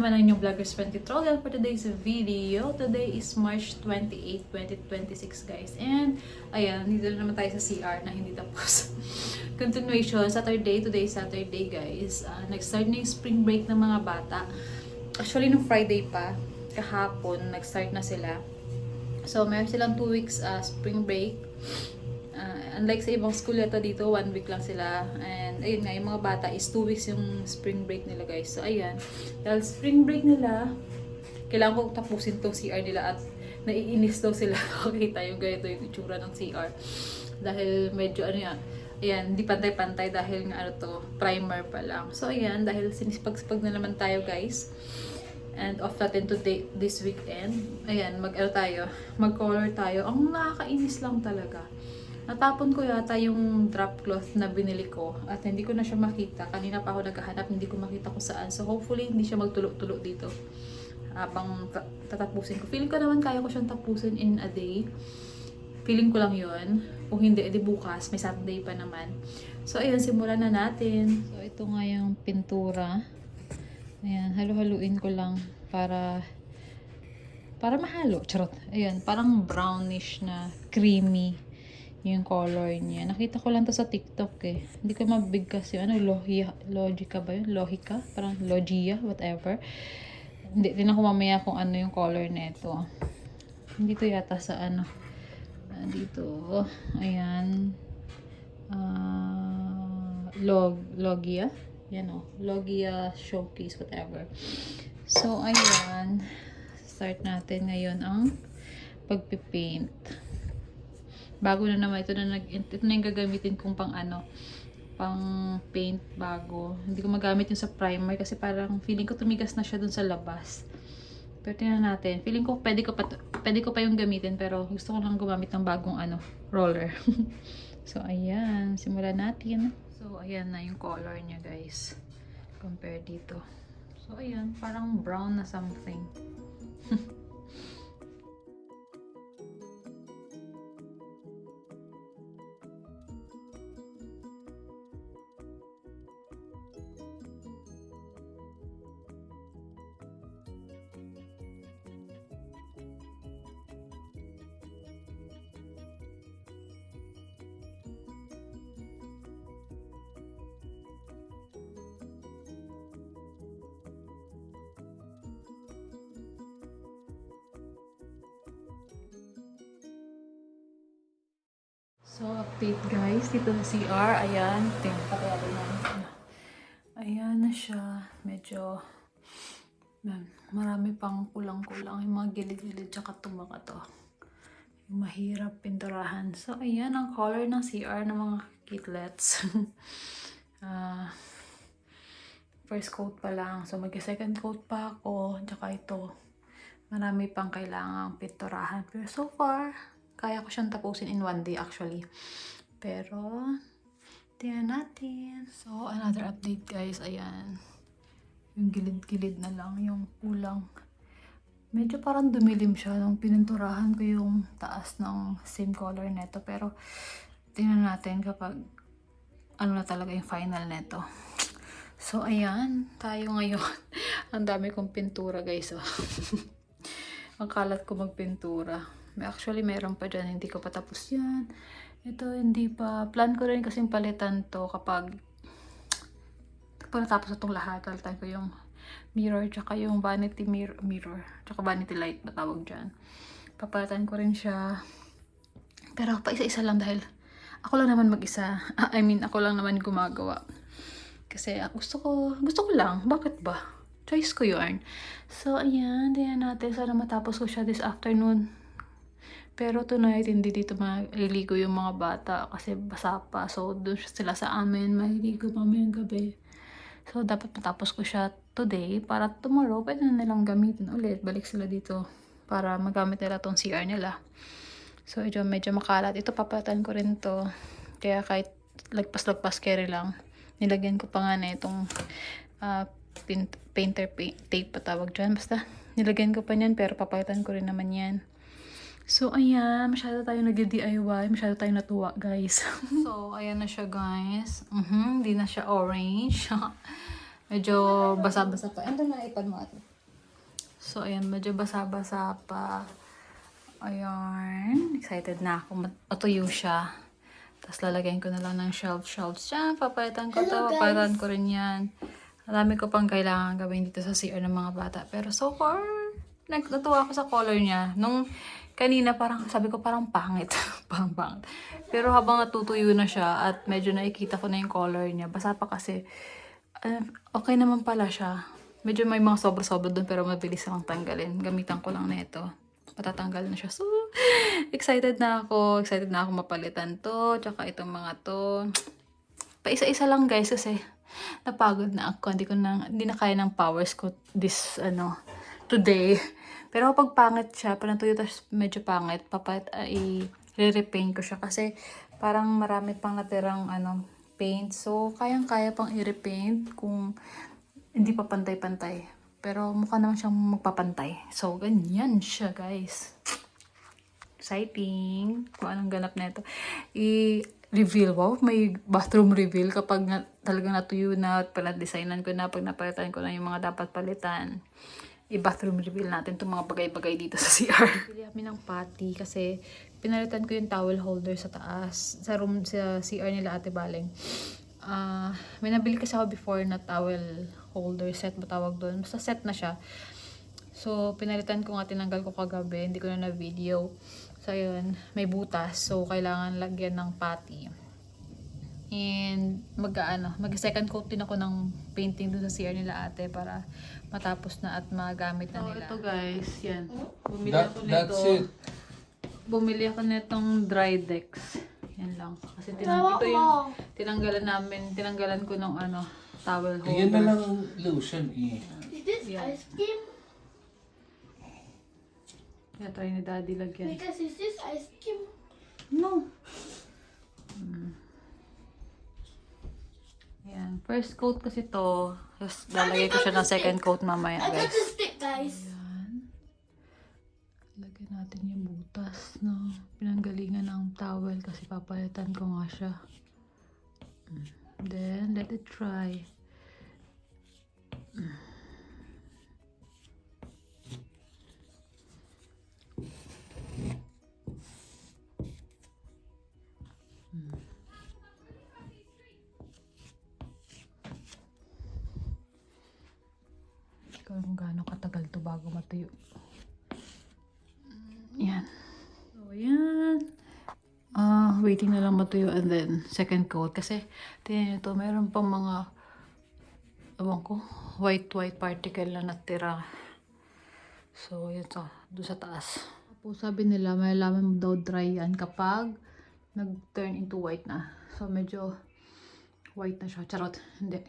naman ang inyong vlogger's friend tutorial for today's video. Today is March 28, 2026 guys. And ayan, dito na naman tayo sa CR na hindi tapos. Continuation, Saturday. Today is Saturday guys. Nag-start na yung spring break ng mga bata. Actually, nung Friday pa, kahapon, nag-start na sila. So, meron silang 2 weeks spring break. Unlike sa ibang school yata dito, 1 week lang sila. And ayun nga, yung mga bata is 2 weeks yung spring break nila guys. So ayan, dahil spring break nila, kailangan ko tapusin tong CR nila at naiinis daw sila. Makita yung ganito yung itsura ng CR. Dahil medyo ano yan, ayan, hindi pantay-pantay dahil nga ano to, primer pa lang. So ayan, dahil sinispag-spag na naman tayo guys. And off natin today, this weekend. Ayan, mag-color tayo. Ang nakakainis lang talaga. Natapon ko yata yung drop cloth na binili ko at hindi ko na siya makita. Kanina pa ako naghahanap, hindi ko makita kung saan. So hopefully hindi siya magtulog-tulog dito habang tatapusin ko. Feeling ko naman kaya ko siyang tapusin in a day. Feeling ko lang yun. Kung hindi, edi bukas. May Saturday pa naman. So ayun, simulan na natin. So ito nga yung pintura. Ayan, halu-haluin ko lang para mahalo. Charot. Ayan, parang brownish na creamy yung color niya. Nakita ko lang to sa TikTok eh. Hindi ko mabigkas yung Logica ba yun? Logica? Parang Logia, whatever. Hindi, tinan ko mamaya kung ano yung color nito. Hindi to yata sa ano. Dito. Ayan. Logia. Yan o. Logia Showcase, whatever. So, ayan. Start natin ngayon ang pagpipaint. Bago na naman, ito na yung gagamitin kong pang paint bago. Hindi ko magamit yung sa primer kasi parang feeling ko tumigas na siya dun sa labas. Pero tingnan natin. Feeling ko pwede ko pa yung gamitin pero gusto ko lang gumamit ng bagong roller. So ayan, simulan natin. So ayan na yung color niya guys. Compare dito. So ayan, parang brown na something. So, update guys, dito sa CR, ayan, patayarin natin. Ayan na siya, medyo, marami pang kulang-kulang, yung mga gilid-gilid, tsaka tumaka to. Yung mahirap pinturahan. So, ayan ang color ng CR ng mga kitlets. First coat pa lang, so mag-second coat pa ako, tsaka ito, marami pang kailangang pinturahan. Pero so far, kaya ko siyang tapusin in 1 day actually. Pero, tingnan natin. So, another update guys. Ayan. Yung gilid-gilid na lang. Yung kulang. Medyo parang dumilim siya nung pininturahan ko yung taas ng same color neto. Pero, tingnan natin kapag ano na talaga yung final neto. So, ayan. Tayo ngayon. Ang dami kong pintura guys. Oh. Ang kalat ko magpintura. Actually, meron pa dyan. Hindi ko pa tapos yan. Ito, hindi pa. Plan ko rin kasing palitan to kapag natapos itong lahat. Palitan ko yung mirror, tsaka yung vanity mirror. Tsaka vanity light, matawag dyan. Papalitan ko rin siya. Pero pa isa-isa lang dahil ako lang naman mag-isa. Ako lang naman gumagawa. Kasi gusto ko lang. Bakit ba? Choice ko yun. So, ayan. Tingnan natin. Sana matapos ko siya this afternoon. Pero tonight, hindi dito maliligo yung mga bata kasi basa pa. So, doon sila sa amin. Maliligo mamayang gabi. So, dapat matapos ko siya today para tomorrow, pwede na nilang gamitin ulit. Balik sila dito para magamit nila tong CR nila. So, medyo makalat. Ito, papatan ko rin to. Kaya kahit lagpas-lagpas carry lang. Nilagyan ko pa nga na itong painter tape patawag dyan. Basta, nilagyan ko pa niyan pero papalitan ko rin naman yan. So, ayan. Masyado tayong nag-DIY. Masyado tayong natuwa, guys. So, ayan na siya, guys. Hindi na siya orange. Medyo basa-basa pa. Ando na ipad mo ate. So, ayan, medyo basa-basa pa. Ayan, excited na ako. Matuyo siya. Tapos lalagyan ko na lang ng shelves siya. Papalitan ko to, papalitan ko rin yan. Marami ko pang kailangan gawin dito sa CR ng mga bata. Pero so far, natuwa ako sa color niya. Nung kanina parang sabi ko parang pangit. Parang pangit. Pero habang natutuyo na siya at medyo nakikita ko na yung color niya. Basa pa kasi, okay naman pala siya. Medyo may mga sobra-sobra doon pero mabilis lang tanggalin. Gamitan ko lang na ito. Matatanggal na siya. So, excited na ako. Excited na ako mapalitan to. Tsaka itong mga to. Paisa-isa lang guys kasi napagod na ako. Hindi na kaya ng powers ko today. Pero kapag pangit siya, pag natuyo tapos medyo pangit, i-repaint ko siya kasi parang marami pang natirang paint. So, kayang-kaya pang i-repaint kung hindi pa pantay-pantay. Pero mukha naman siyang magpapantay. So, ganyan siya, guys. Exciting. Kung anong ganap na ito. I-reveal. Wow, may bathroom reveal kapag talagang natuyo na at pala-designan ko na. Pag napalitan ko na yung mga dapat palitan. I-bathroom reveal natin itong mga bagay-bagay dito sa CR. Pili kami ng patty kasi pinalitan ko yung towel holder sa taas. Sa CR nila Ate Baleng. May nabili kasi ako before na towel holder set, matawag doon. Basta set na siya. So, pinalitan ko nga, tinanggal ko kagabi. Hindi ko na na-video. So, yun. May butas. So, kailangan lagyan ng patty. And, mag-second coat din ako ng painting doon sa CR nila ate para matapos na at magamit na nila. Ito guys, yan. That's it. Bumili ako nitong dry decks. Yan lang. Kasi ito yung tinanggalan ko ng towel holder. Yan na lang ang lotion eh. Is this ice cream? Yeah, try ni Daddy lagyan. Because is this ice cream? No. Yan. First coat kasi to. Tapos lalagay ko siya ng second coat mamaya I got guys. the stick, guys. Ayan. Lagyan natin yung butas na pinanggalingan ng towel kasi papalitan ko nga siya. Then, let it dry. Kung gaano katagal to bago matuyo. Yan. So, yan. Waiting na lang matuyo and then second coat. Kasi, tingnan nyo to, mayroon pang mga white particle na natira. So, yun to. Doon sa taas. Tapos, sabi nila, may laman mo daw dry yan kapag nag-turn into white na. So, medyo white na siya. Charot. Hindi.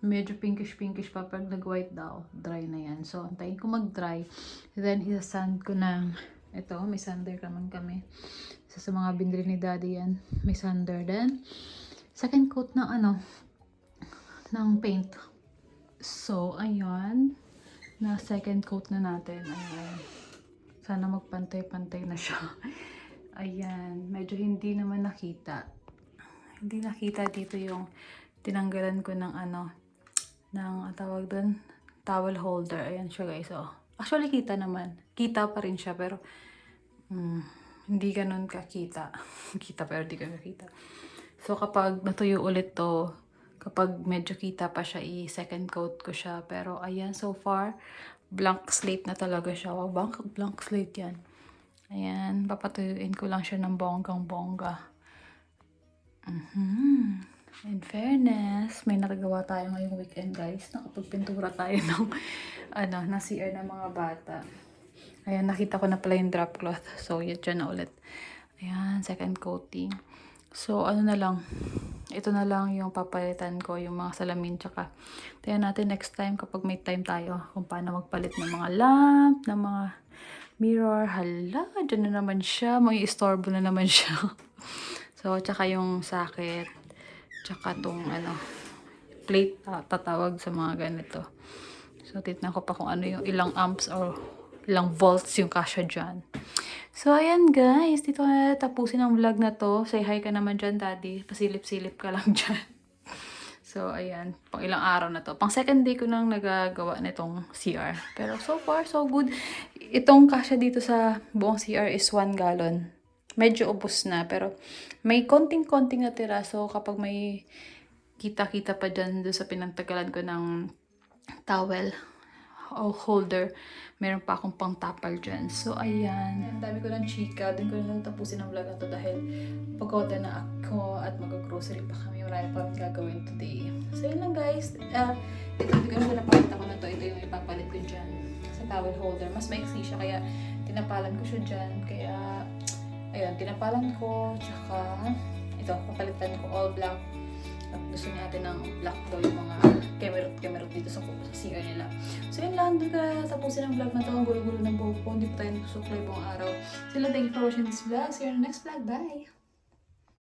Medyo pinkish pa pag nag-white daw. Dry na yan. So, antayin ko mag-dry. Then, isa-sand ko ng ito. May sander naman kami. Isa sa mga binili ni Daddy yan. May sander. Then, second coat ng ng paint. So, ayan. Na second coat na natin. Ayan. Sana magpantay-pantay na siya. Ayan. Medyo hindi naman nakita. Hindi nakita dito yung tinanggalan ko ng tawag doon, towel holder. Ayan siya guys. Oh. Actually kita naman. Kita pa rin siya pero hindi ganun kakita. Kita pero hindi ganun kakita. So kapag natuyo ulit to, kapag medyo kita pa siya, i-second coat ko siya. Pero ayan, so far, blank slate na talaga siya. Wow, blank slate yan. Ayan, papatuyuin ko lang siya ng bonggang-bongga. In fairness, may nagagawa tayo ngayong weekend guys. Nakapagpintura tayo ng CR ng mga bata. Ayan, nakita ko na pala yung drop cloth. So, yun dyan na ulit. Ayan, second coating. So, na lang. Ito na lang yung papalitan ko, yung mga salamin. Tsaka, tingnan natin next time kapag may time tayo kung paano magpalit ng mga lamp, ng mga mirror. Hala, dyan na naman siya. May istorbo na naman siya. So, tsaka yung socket, tsaka tong plate, tatawag sa mga ganito. So, titnan ko pa kung ano yung ilang amps or ilang volts yung kasya dyan. So, ayan guys, dito na tapusin ang vlog na to. Say hi ka naman dyan, Daddy. Pasilip-silip ka lang dyan. So, ayan. Pang ilang araw na to. Pang second day ko nang nagagawa nitong CR. Pero so far, so good. Itong kasya dito sa buong CR is 1 gallon. Medyo ubos na. Pero may konting-konting natira. So, kapag may kita-kita pa dyan doon sa pinagtagalan ko ng towel o holder, meron pa akong pang tapal dyan. So, ayan. Ang dami ko ng chika. Din ko na tapusin ang vlog na to dahil pagod na ako at mag-grocery pa kami. Marami pa rin gagawin today. So, yun lang guys. Ito, hindi ko na pinapakita ko na to. Ito yung ipapalit ko dyan sa towel holder. Mas maiksi siya, kaya tinapalan ko siya dyan. Kaya, ayun, tinapalan ko. Tsaka, ito, papalitan ko all black. At gusto natin ng black daw yung mga kemerot dito sa CR nila. So yun lang, doon ka tapusin ang vlog na to. Ang gulo-gulo ng buhok ko. Hindi pa tayo nagsusuklay buong araw. So yun lang, thank you for watching this vlog. See you in the next vlog. Bye!